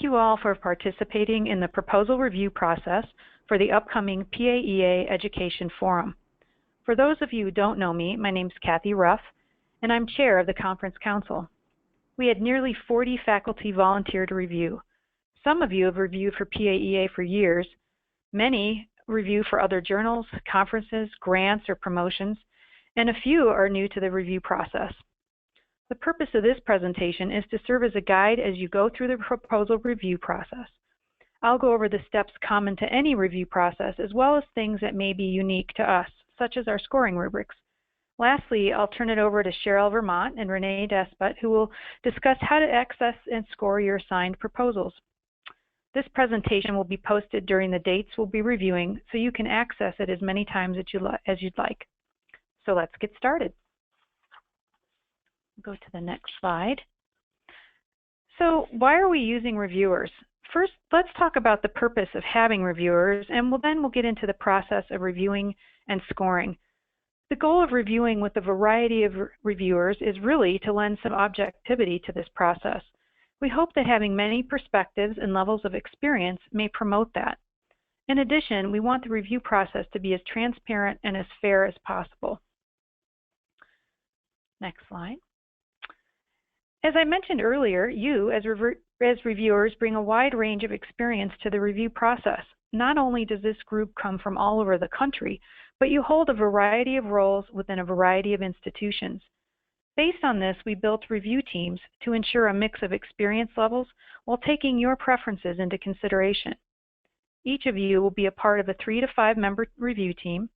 you all for participating in the proposal review process for the upcoming PAEA Education Forum. For those of you who don't know me, my name's Kathy Ruff, and I'm chair of the Conference Council. We had nearly 40 faculty volunteer to review. Some of you have reviewed for PAEA for years. Many review for other journals, conferences, grants, or promotions, and a few are new to the review process. The purpose of this presentation is to serve as a guide as you go through the proposal review process. I'll go over the steps common to any review process, as well as things that may be unique to us, such as our scoring rubrics. Lastly, I'll turn it over to Cheryl Vermont and Renee Despot, who will discuss how to access and score your assigned proposals. This presentation will be posted during the dates we'll be reviewing, so you can access it as many times as you'd like. So let's get started. Go to the next slide. So why are we using reviewers? First, let's talk about the purpose of having reviewers, and then we'll get into the process of reviewing and scoring. The goal of reviewing with a variety of reviewers is really to lend some objectivity to this process. We hope that having many perspectives and levels of experience may promote that. In addition, we want the review process to be as transparent and as fair as possible. Next slide. As I mentioned earlier, you, as reviewers, bring a wide range of experience to the review process. Not only does this group come from all over the country, but you hold a variety of roles within a variety of institutions. Based on this, we built review teams to ensure a mix of experience levels while taking your preferences into consideration. Each of you will be a part of a 3 to 5 member review team.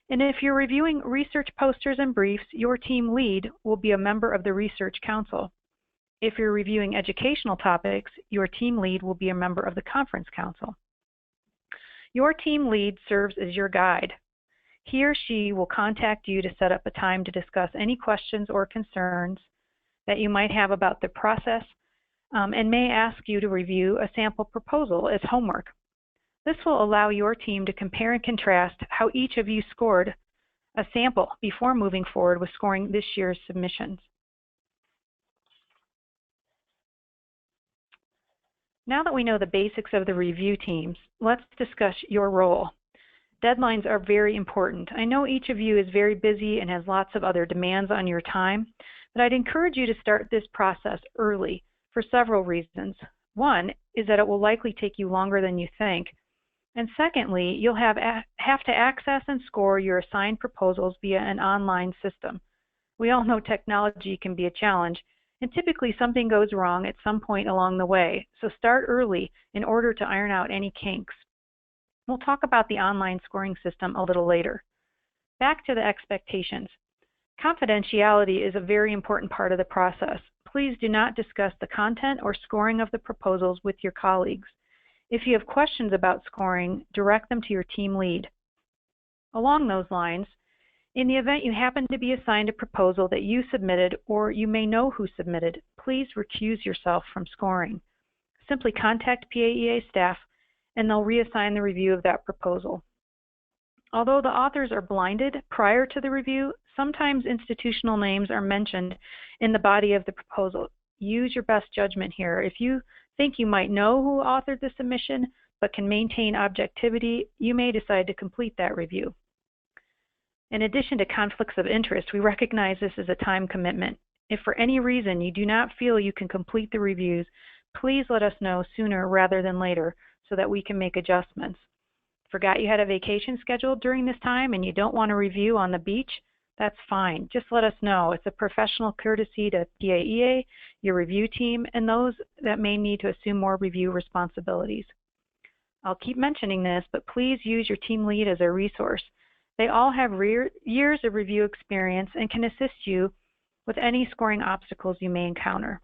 And if you're reviewing research posters and briefs, your team lead will be a member of the Research Council. If you're reviewing educational topics, your team lead will be a member of the Conference Council. Your team lead serves as your guide. He or she will contact you to set up a time to discuss any questions or concerns that you might have about the process and may ask you to review a sample proposal as homework. This will allow your team to compare and contrast how each of you scored a sample before moving forward with scoring this year's submissions. Now that we know the basics of the review teams, let's discuss your role. Deadlines are very important. I know each of you is very busy and has lots of other demands on your time, but I'd encourage you to start this process early for several reasons. One is that it will likely take you longer than you think. And secondly, you'll have to access and score your assigned proposals via an online system. We all know technology can be a challenge, and typically something goes wrong at some point along the way, so start early in order to iron out any kinks. We'll talk about the online scoring system a little later. Back to the expectations. Confidentiality is a very important part of the process. Please do not discuss the content or scoring of the proposals with your colleagues. If you have questions about scoring, direct them to your team lead. Along those lines, in the event you happen to be assigned a proposal that you submitted or you may know who submitted, please recuse yourself from scoring. Simply contact PAEA staff and they'll reassign the review of that proposal. Although the authors are blinded prior to the review, sometimes institutional names are mentioned in the body of the proposal. Use your best judgment here. If you think you might know who authored the submission but can maintain objectivity, you may decide to complete that review. In addition to conflicts of interest, we recognize this as a time commitment. If for any reason you do not feel you can complete the reviews, please let us know sooner rather than later so that we can make adjustments. Forgot you had a vacation scheduled during this time and you don't want to review on the beach? That's fine. Just let us know. It's a professional courtesy to PAEA, your review team, and those that may need to assume more review responsibilities. I'll keep mentioning this, but please use your team lead as a resource. They all have years of review experience and can assist you with any scoring obstacles you may encounter.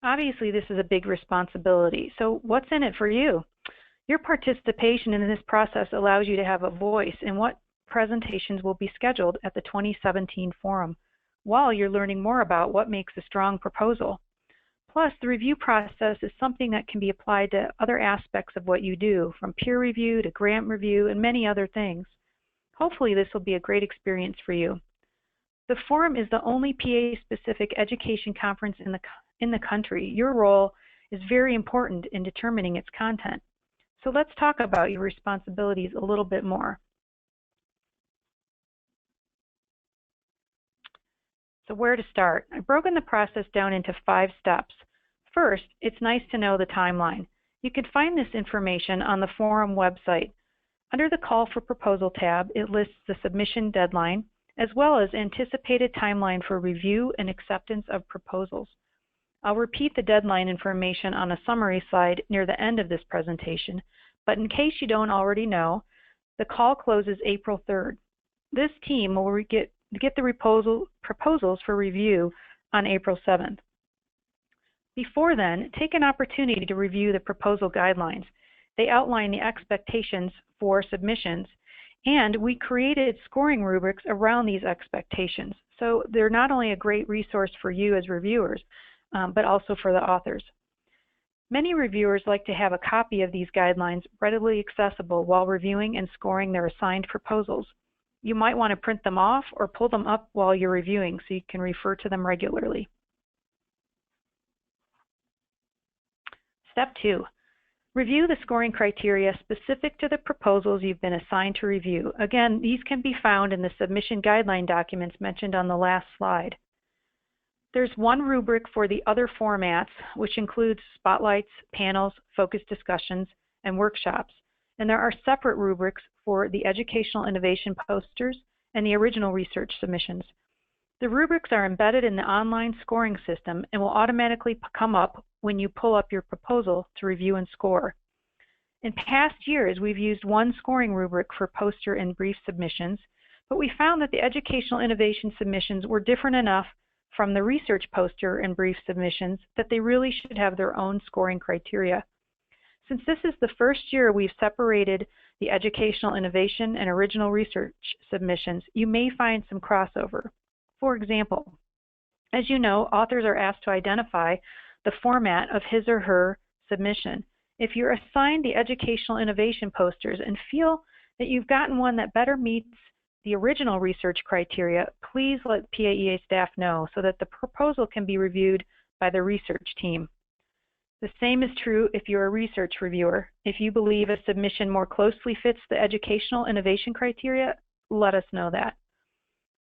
Obviously, this is a big responsibility, so what's in it for you? Your participation in this process allows you to have a voice in what presentations will be scheduled at the 2017 forum, while you're learning more about what makes a strong proposal. Plus, the review process is something that can be applied to other aspects of what you do, from peer review to grant review and many other things. Hopefully, this will be a great experience for you. The forum is the only PA-specific education conference in the country. Your role is very important in determining its content. So let's talk about your responsibilities a little bit more. So where to start? I've broken the process down into 5 steps. First, it's nice to know the timeline. You can find this information on the forum website. Under the Call for Proposal tab, it lists the submission deadline, as well as anticipated timeline for review and acceptance of proposals. I'll repeat the deadline information on a summary slide near the end of this presentation, but in case you don't already know, the call closes April 3rd. This team will get the proposals for review on April 7th. Before then, take an opportunity to review the proposal guidelines. They outline the expectations for submissions, and we created scoring rubrics around these expectations. So they're not only a great resource for you as reviewers, but also for the authors. Many reviewers like to have a copy of these guidelines readily accessible while reviewing and scoring their assigned proposals. You might want to print them off or pull them up while you're reviewing so you can refer to them regularly. Step 2. Review the scoring criteria specific to the proposals you've been assigned to review. Again, these can be found in the submission guideline documents mentioned on the last slide. There's one rubric for the other formats, which includes spotlights, panels, focus discussions, and workshops. And there are separate rubrics for the educational innovation posters and the original research submissions. The rubrics are embedded in the online scoring system and will automatically come up when you pull up your proposal to review and score. In past years, we've used one scoring rubric for poster and brief submissions, but we found that the educational innovation submissions were different enough from the research poster and brief submissions that they really should have their own scoring criteria. Since this is the first year we've separated the educational innovation and original research submissions, you may find some crossover. For example, as you know, authors are asked to identify the format of his or her submission. If you're assigned the educational innovation posters and feel that you've gotten one that better meets the original research criteria, please let PAEA staff know so that the proposal can be reviewed by the research team. The same is true if you're a research reviewer. If you believe a submission more closely fits the educational innovation criteria, let us know that.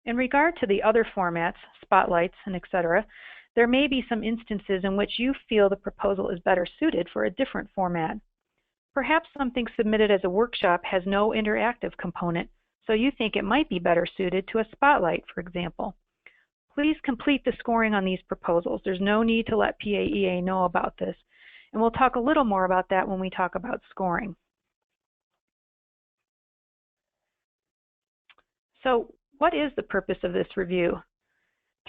In regard to the other formats, spotlights, and etc., there may be some instances in which you feel the proposal is better suited for a different format. Perhaps something submitted as a workshop has no interactive component, so you think it might be better suited to a spotlight, for example. Please complete the scoring on these proposals. There's no need to let PAEA know about this, and we'll talk a little more about that when we talk about scoring. So, what is the purpose of this review?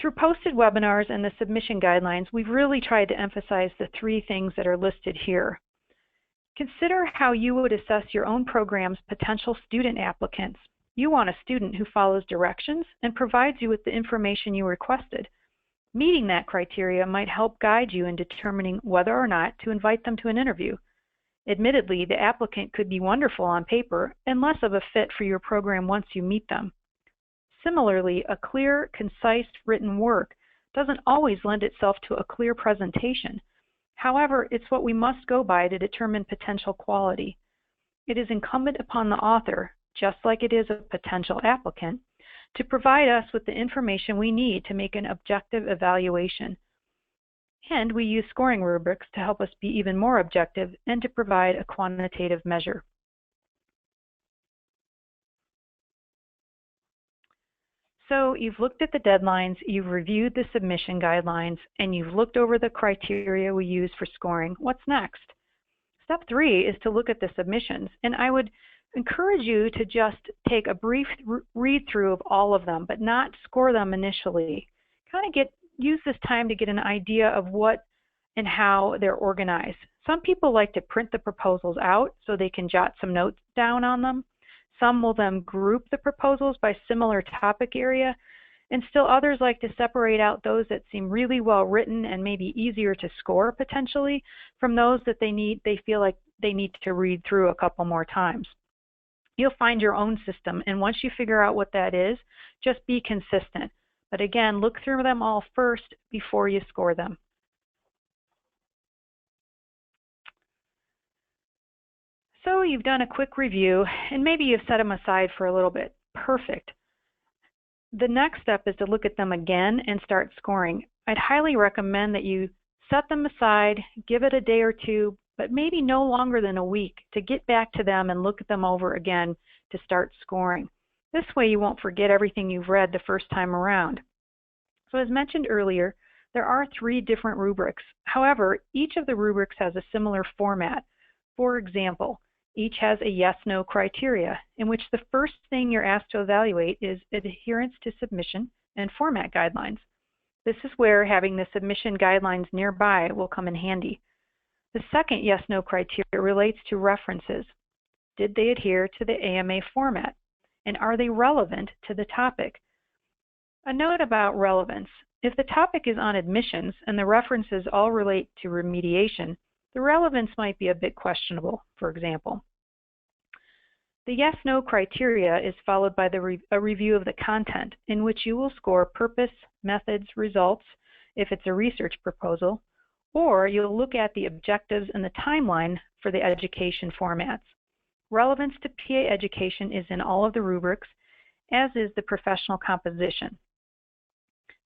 Through posted webinars and the submission guidelines, we've really tried to emphasize the 3 things that are listed here. Consider how you would assess your own program's potential student applicants. You want a student who follows directions and provides you with the information you requested. Meeting that criteria might help guide you in determining whether or not to invite them to an interview. Admittedly, the applicant could be wonderful on paper and less of a fit for your program once you meet them. Similarly, a clear, concise written work doesn't always lend itself to a clear presentation. However, it's what we must go by to determine potential quality. It is incumbent upon the author, just like it is a potential applicant, to provide us with the information we need to make an objective evaluation. And we use scoring rubrics to help us be even more objective and to provide a quantitative measure. So you've looked at the deadlines, you've reviewed the submission guidelines, and you've looked over the criteria we use for scoring. What's next? Step 3 is to look at the submissions, and I would encourage you to just take a brief read-through of all of them, but not score them initially. Kind of use this time to get an idea of what and how they're organized. Some people like to print the proposals out so they can jot some notes down on them. Some will then group the proposals by similar topic area, and still others like to separate out those that seem really well written and maybe easier to score potentially from those that they feel like they need to read through a couple more times. You'll find your own system, and once you figure out what that is, just be consistent. But again, look through them all first before you score them. So you've done a quick review, and maybe you've set them aside for a little bit. Perfect. The next step is to look at them again and start scoring. I'd highly recommend that you set them aside, give it a day or two, but maybe no longer than a week to get back to them and look at them over again to start scoring. This way you won't forget everything you've read the first time around. So as mentioned earlier, there are 3 different rubrics. However, each of the rubrics has a similar format. For example, each has a yes/no criteria, in which the first thing you're asked to evaluate is adherence to submission and format guidelines. This is where having the submission guidelines nearby will come in handy. The second yes/no criteria relates to references. Did they adhere to the AMA format? And are they relevant to the topic? A note about relevance. If the topic is on admissions and the references all relate to remediation, the relevance might be a bit questionable, for example. The yes/no criteria is followed by a review of the content, in which you will score purpose, methods, results, if it's a research proposal, or you'll look at the objectives and the timeline for the education formats. Relevance to PA education is in all of the rubrics, as is the professional composition.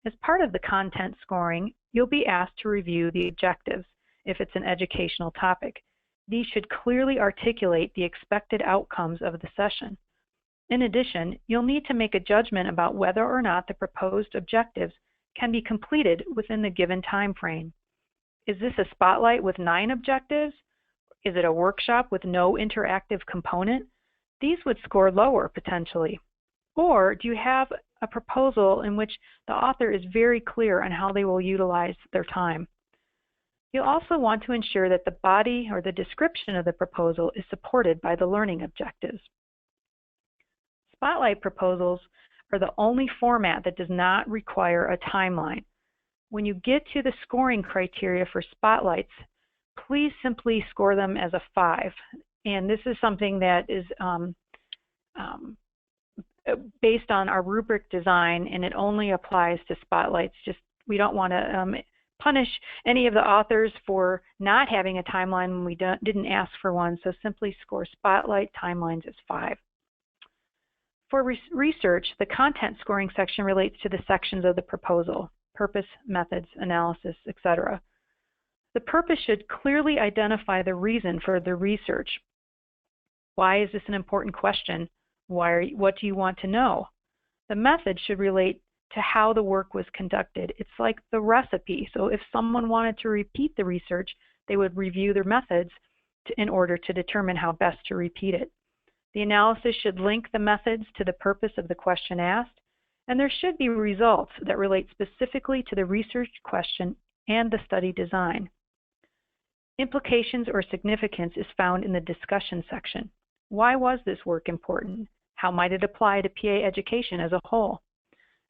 As part of the content scoring, you'll be asked to review the objectives if it's an educational topic. These should clearly articulate the expected outcomes of the session. In addition, you'll need to make a judgment about whether or not the proposed objectives can be completed within the given time frame. Is this a spotlight with 9 objectives? Is it a workshop with no interactive component? These would score lower potentially. Or do you have a proposal in which the author is very clear on how they will utilize their time? You'll also want to ensure that the body or the description of the proposal is supported by the learning objectives. Spotlight proposals are the only format that does not require a timeline. When you get to the scoring criteria for spotlights, please simply score them as a 5. And this is something that is based on our rubric design, and it only applies to spotlights. We don't want to punish any of the authors for not having a timeline when we didn't ask for one, so simply score spotlight timelines as 5. For research, the content scoring section relates to the sections of the proposal: purpose, methods, analysis, etc. The purpose should clearly identify the reason for the research. Why is this an important question? What do you want to know? The method should relate to how the work was conducted. It's like the recipe. So if someone wanted to repeat the research, they would review their methods in order to determine how best to repeat it. The analysis should link the methods to the purpose of the question asked, and there should be results that relate specifically to the research question and the study design. Implications or significance is found in the discussion section. Why was this work important? How might it apply to PA education as a whole?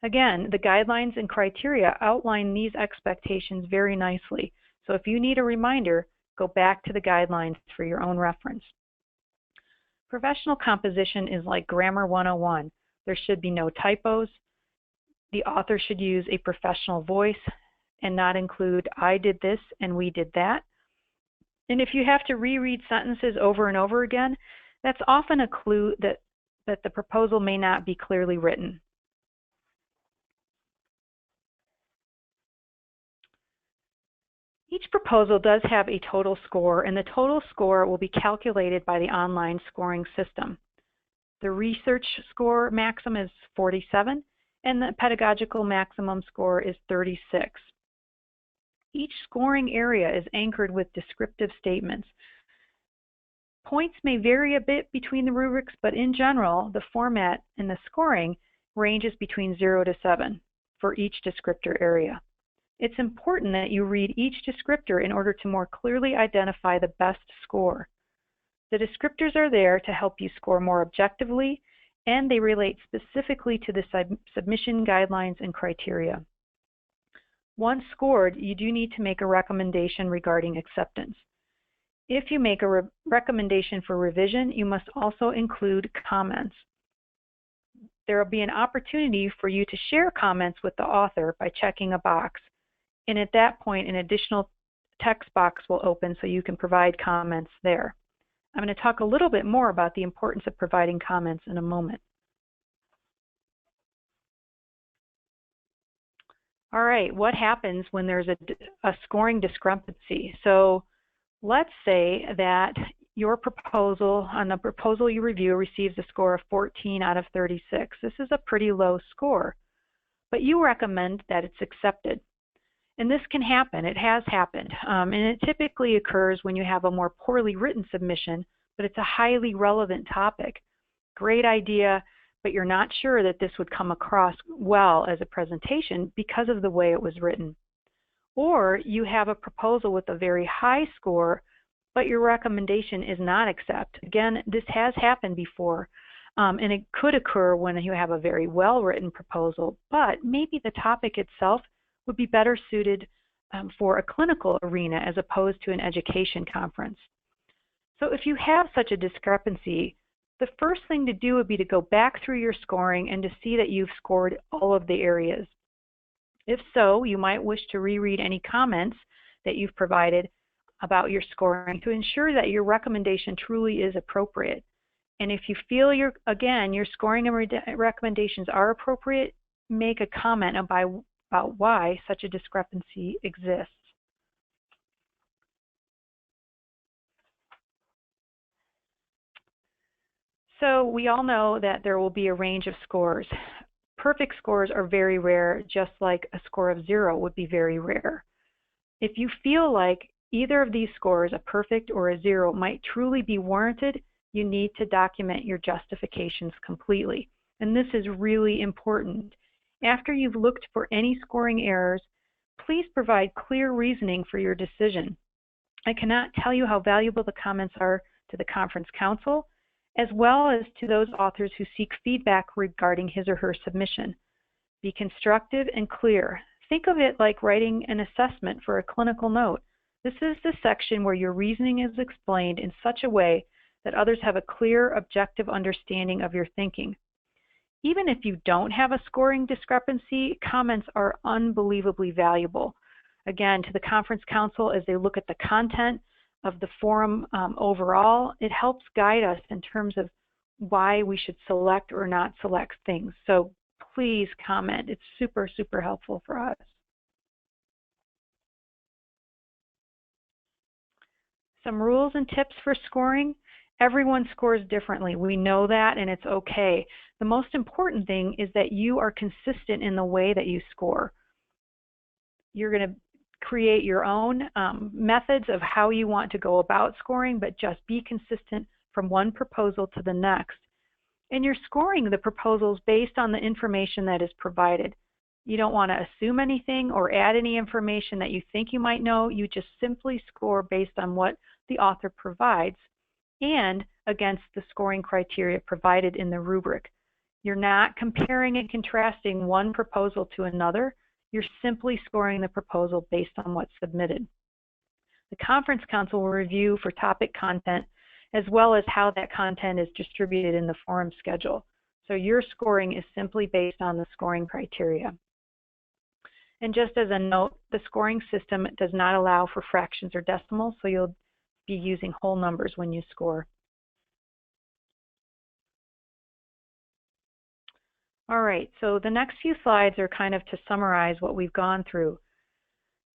Again, the guidelines and criteria outline these expectations very nicely. So if you need a reminder, go back to the guidelines for your own reference. Professional composition is like Grammar 101. There should be no typos. The author should use a professional voice and not include "I did this" and "we did that." And if you have to reread sentences over and over again, that's often a clue that the proposal may not be clearly written. Each proposal does have a total score, and the total score will be calculated by the online scoring system. The research score maximum is 47, and the pedagogical maximum score is 36. Each scoring area is anchored with descriptive statements. Points may vary a bit between the rubrics, but in general, the format and the scoring ranges between 0 to 7 for each descriptor area. It's important that you read each descriptor in order to more clearly identify the best score. The descriptors are there to help you score more objectively, and they relate specifically to the submission guidelines and criteria. Once scored, you do need to make a recommendation regarding acceptance. If you make a recommendation for revision, you must also include comments. there will be an opportunity for you to share comments with the author by checking a box. And at that point, an additional text box will open so you can provide comments there. I'm going to talk a little bit more about the importance of providing comments in a moment. All right, what happens when there's a scoring discrepancy? So let's say that your proposal, on the proposal you review, receives a score of 14 out of 36. This is a pretty low score, but you recommend that it's accepted. And this can happen. It has happened. And it typically occurs when you have a more poorly written submission, but it's a highly relevant topic. Great idea, but you're not sure that this would come across well as a presentation because of the way it was written. Or you have a proposal with a very high score, but your recommendation is not accept. Again, this has happened before, and it could occur when you have a very well-written proposal, but maybe the topic itself would be better suited for a clinical arena as opposed to an education conference. So if you have such a discrepancy, the first thing to do would be to go back through your scoring and to see that you've scored all of the areas. If so, you might wish to reread any comments that you've provided about your scoring to ensure that your recommendation truly is appropriate. And if you feel your scoring and recommendations are appropriate, make a comment about why such a discrepancy exists. So we all know that there will be a range of scores. Perfect scores are very rare, just like a score of 0 would be very rare. If you feel like either of these scores, a perfect or a 0, might truly be warranted, you need to document your justifications completely. And this is really important. After you've looked for any scoring errors, please provide clear reasoning for your decision. I cannot tell you how valuable the comments are to the conference council, as well as to those authors who seek feedback regarding his or her submission. Be constructive and clear. Think of it like writing an assessment for a clinical note. This is the section where your reasoning is explained in such a way that others have a clear, objective understanding of your thinking. Even if you don't have a scoring discrepancy, comments are unbelievably valuable. Again, to the conference council, as they look at the content of the forum overall, it helps guide us in terms of why we should select or not select things. So please comment. It's super, super helpful for us. Some rules and tips for scoring. Everyone scores differently. We know that, and it's okay. The most important thing is that you are consistent in the way that you score. You're going to create your own methods of how you want to go about scoring, but just be consistent from one proposal to the next. And you're scoring the proposals based on the information that is provided. You don't want to assume anything or add any information that you think you might know. You just simply score based on what the author provides and against the scoring criteria provided in the rubric. You're not comparing and contrasting one proposal to another. You're simply scoring the proposal based on what's submitted. The conference council will review for topic content as well as how that content is distributed in the forum schedule. So your scoring is simply based on the scoring criteria. And just as a note, the scoring system does not allow for fractions or decimals, so you'll be using whole numbers when you score. All right, so the next few slides are kind of to summarize what we've gone through.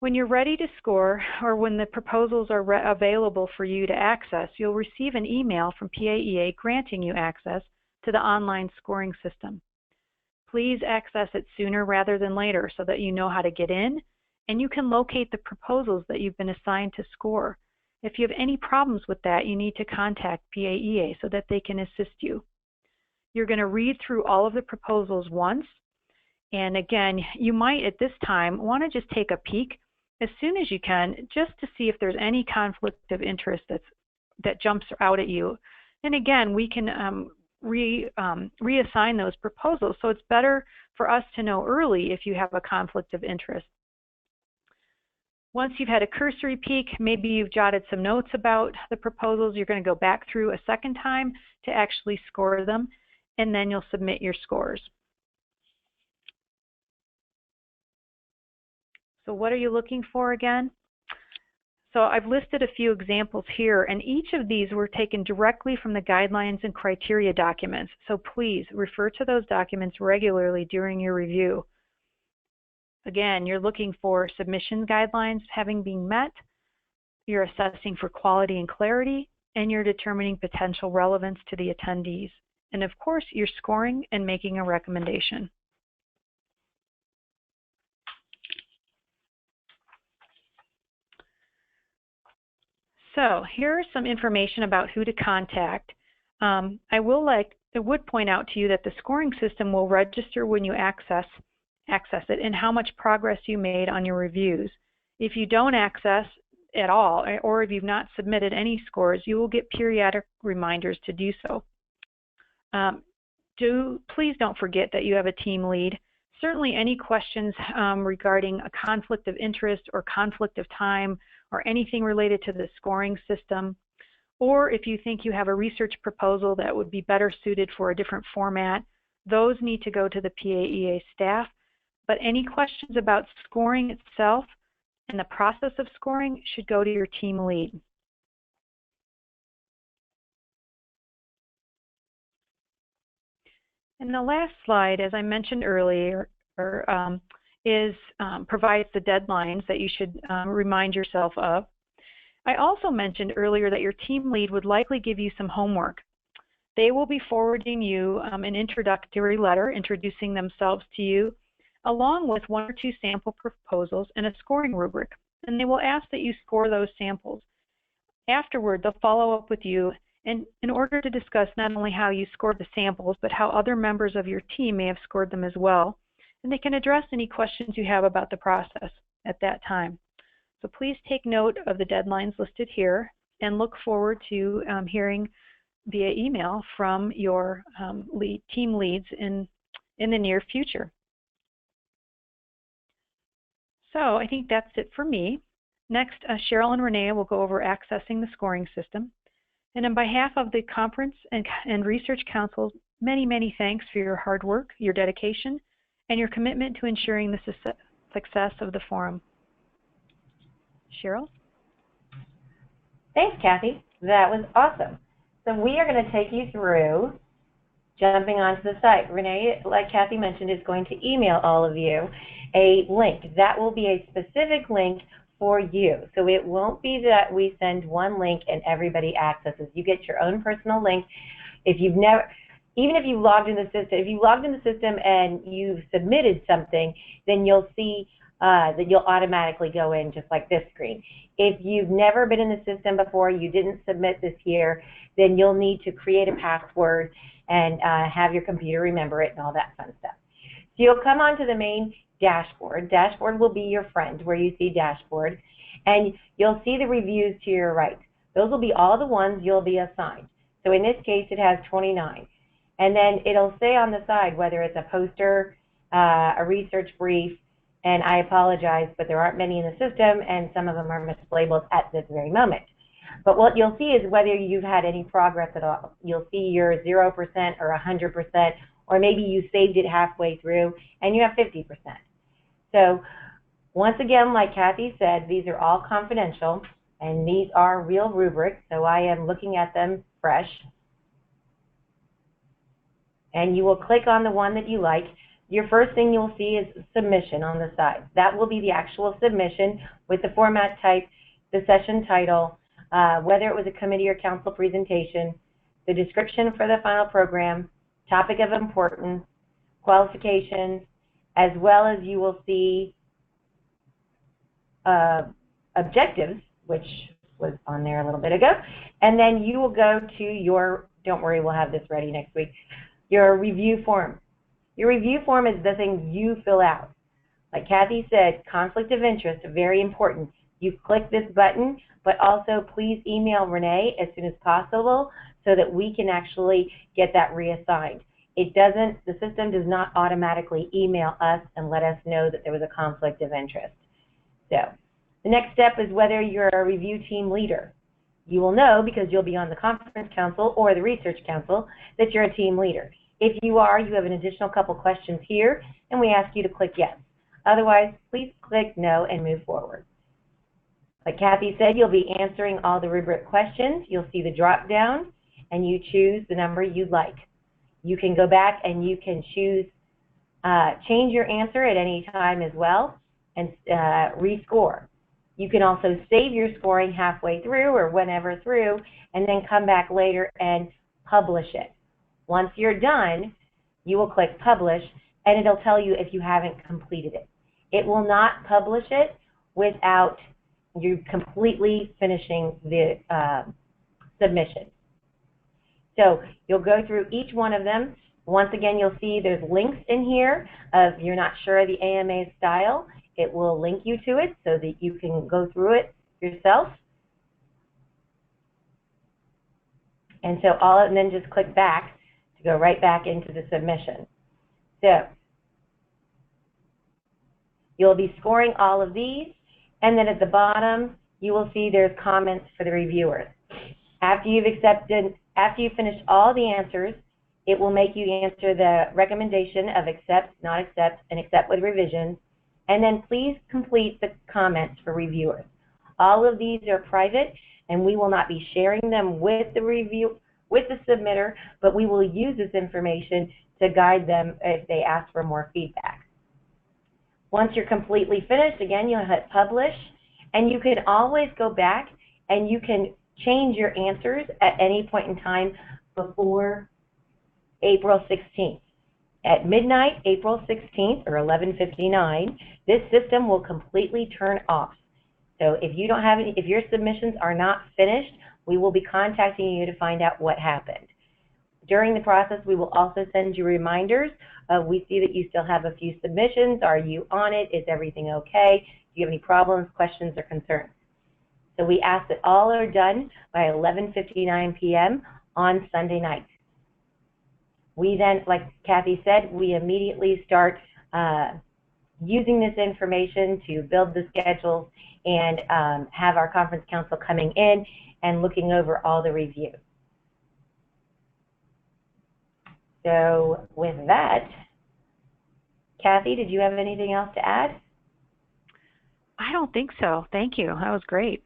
When you're ready to score, or when the proposals are available for you to access, you'll receive an email from PAEA granting you access to the online scoring system. Please access it sooner rather than later so that you know how to get in, and you can locate the proposals that you've been assigned to score. If you have any problems with that, you need to contact PAEA so that they can assist you. You're going to read through all of the proposals once, and again, you might at this time want to just take a peek as soon as you can just to see if there's any conflict of interest that jumps out at you. And again, we can reassign those proposals, so it's better for us to know early if you have a conflict of interest. Once you've had a cursory peek, maybe you've jotted some notes about the proposals, you're going to go back through a second time to actually score them. and then you'll submit your scores. So what are you looking for again? So I've listed a few examples here, and each of these were taken directly from the guidelines and criteria documents. So please refer to those documents regularly during your review. Again, you're looking for submission guidelines having been met, you're assessing for quality and clarity, and you're determining potential relevance to the attendees. And of course, you're scoring and making a recommendation. So here's some information about who to contact. I would point out to you that the scoring system will register when you access it and how much progress you made on your reviews. If you don't access at all, or if you've not submitted any scores, you will get periodic reminders to do so. Please don't forget that you have a team lead. Certainly any questions regarding a conflict of interest or conflict of time or anything related to the scoring system, or if you think you have a research proposal that would be better suited for a different format, those need to go to the PAEA staff. But any questions about scoring itself and the process of scoring should go to your team lead. And the last slide, as I mentioned earlier, provides the deadlines that you should remind yourself of. I also mentioned earlier that your team lead would likely give you some homework. They will be forwarding you an introductory letter introducing themselves to you, along with 1 or 2 sample proposals and a scoring rubric. And they will ask that you score those samples. Afterward, they'll follow up with you in order to discuss not only how you scored the samples, but how other members of your team may have scored them as well. And they can address any questions you have about the process at that time. So please take note of the deadlines listed here and look forward to hearing via email from your team leads in the near future. So I think that's it for me. Next, Cheryl and Renee will go over accessing the scoring system. And on behalf of the Conference and Research Council, many, many thanks for your hard work, your dedication, and your commitment to ensuring the success of the forum. Cheryl? Thanks, Kathy. That was awesome. So we are going to take you through jumping onto the site. Renee, like Kathy mentioned, is going to email all of you a link. That will be a specific link for you. So it won't be that we send one link and everybody accesses. You get your own personal link. If you've never, even if you logged in the system, if you logged in the system and you've submitted something, then you'll see that you'll automatically go in just like this screen. If you've never been in the system before, you didn't submit this year, then you'll need to create a password and have your computer remember it and all that fun stuff. So you'll come onto the main dashboard. Dashboard will be your friend where you see dashboard, and you'll see the reviews to your right. Those will be all the ones you'll be assigned. So in this case, it has 29. And then it'll say on the side whether it's a poster, a research brief, and I apologize, but there aren't many in the system, and some of them are mislabeled at this very moment. But what you'll see is whether you've had any progress at all. You'll see your 0% or 100%, or maybe you saved it halfway through and you have 50%. So once again, like Kathy said, these are all confidential, and these are real rubrics, so I am looking at them fresh. And you will click on the one that you like. Your first thing you'll see is submission on the side. That will be the actual submission with the format type, the session title, whether it was a committee or council presentation, the description for the final program, topic of importance, qualifications, as well as you will see objectives, which was on there a little bit ago, and then you will go to your, don't worry, we'll have this ready next week, your review form. Your review form is the thing you fill out. Like Kathy said, conflict of interest, very important. You click this button, but also please email Renee as soon as possible so that we can actually get that reassigned. It doesn't, the system does not automatically email us and let us know that there was a conflict of interest. So the next step is whether you're a review team leader. You will know because you'll be on the conference council or the research council that you're a team leader. If you are, you have an additional couple questions here, and we ask you to click yes. Otherwise, please click no and move forward. Like Kathy said, you'll be answering all the rubric questions. You'll see the drop down, and you choose the number you'd like. You can go back and you can choose, change your answer at any time as well, and rescore. You can also save your scoring halfway through or whenever through, and then come back later and publish it. Once you're done, you will click publish, and it'll tell you if you haven't completed it. It will not publish it without you completely finishing the submission. So you'll go through each one of them. Once again, you'll see there's links in here. If you're not sure of the AMA style, it will link you to it so that you can go through it yourself. And so and then just click back to go right back into the submission. So you'll be scoring all of these, and then at the bottom you will see there's comments for the reviewers. After you've finished all the answers, it will make you answer the recommendation of accept, not accept, and accept with revisions, and then please complete the comments for reviewers. All of these are private, and we will not be sharing them with the submitter, but we will use this information to guide them if they ask for more feedback. Once you're completely finished, again, you'll hit publish, and you can always go back and you can change your answers at any point in time before April 16th. At midnight, April 16th, or 11:59, this system will completely turn off. So if you don't have any, if your submissions are not finished, we will be contacting you to find out what happened. During the process, we will also send you reminders. We see that you still have a few submissions. Are you on it? Is everything okay? Do you have any problems, questions, or concerns? So we ask that all are done by 11:59 p.m. on Sunday night. We then, like Kathy said, we immediately start using this information to build the schedules and have our conference council coming in and looking over all the reviews. So with that, Kathy, did you have anything else to add? I don't think so. Thank you. That was great.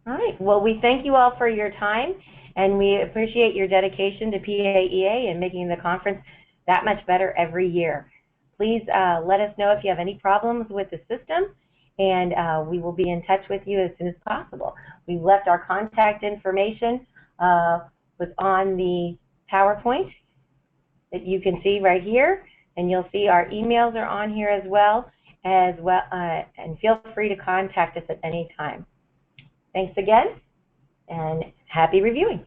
All right. Well, we thank you all for your time, and we appreciate your dedication to PAEA and making the conference that much better every year. Please let us know if you have any problems with the system, and we will be in touch with you as soon as possible. We've left our contact information was on the PowerPoint that you can see right here, and you'll see our emails are on here as well, and feel free to contact us at any time. Thanks again, and happy reviewing.